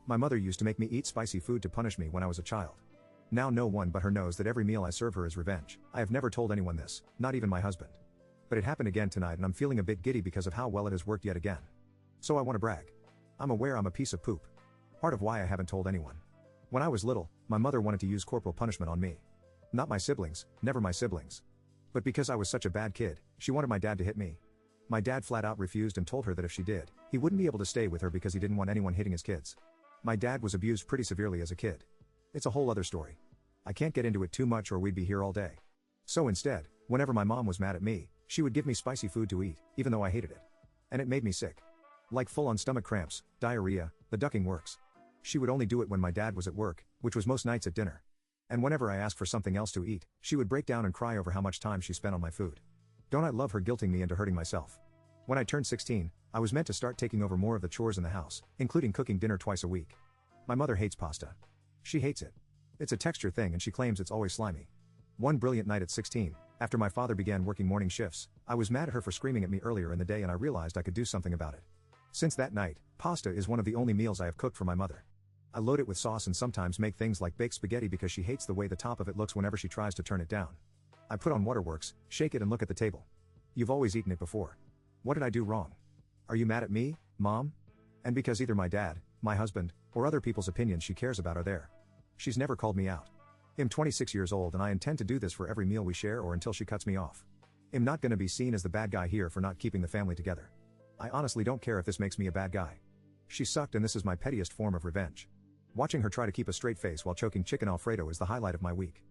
My mother used to make me eat spicy food to punish me when I was a child. Now no one but her knows that every meal I serve her is revenge. I have never told anyone this, not even my husband. But it happened again tonight and I'm feeling a bit giddy because of how well it has worked yet again. So I want to brag. I'm aware I'm a piece of poop. Part of why I haven't told anyone. When I was little, my mother wanted to use corporal punishment on me. Not my siblings, never my siblings. But because I was such a bad kid, she wanted my dad to hit me. My dad flat out refused and told her that if she did, he wouldn't be able to stay with her because he didn't want anyone hitting his kids. My dad was abused pretty severely as a kid. It's a whole other story. I can't get into it too much or we'd be here all day. So instead, whenever my mom was mad at me, she would give me spicy food to eat, even though I hated it. And it made me sick. Like full-on stomach cramps, diarrhea, the ducking works. She would only do it when my dad was at work, which was most nights at dinner. And whenever I asked for something else to eat, she would break down and cry over how much time she spent on my food. Don't I love her guilting me into hurting myself? When I turned 16, I was meant to start taking over more of the chores in the house, including cooking dinner twice a week. My mother hates pasta. She hates it. It's a texture thing and she claims it's always slimy. One brilliant night at 16, after my father began working morning shifts, I was mad at her for screaming at me earlier in the day and I realized I could do something about it. Since that night, pasta is one of the only meals I have cooked for my mother. I load it with sauce and sometimes make things like baked spaghetti because she hates the way the top of it looks whenever she tries to turn it down. I put on Waterworks, shake it and look at the table. You've always eaten it before. What did I do wrong? Are you mad at me, Mom? And because either my dad, my husband, or other people's opinions she cares about are there. She's never called me out. I'm 26 years old and I intend to do this for every meal we share or until she cuts me off. I'm not gonna be seen as the bad guy here for not keeping the family together. I honestly don't care if this makes me a bad guy. She sucked and this is my pettiest form of revenge. Watching her try to keep a straight face while choking chicken Alfredo is the highlight of my week.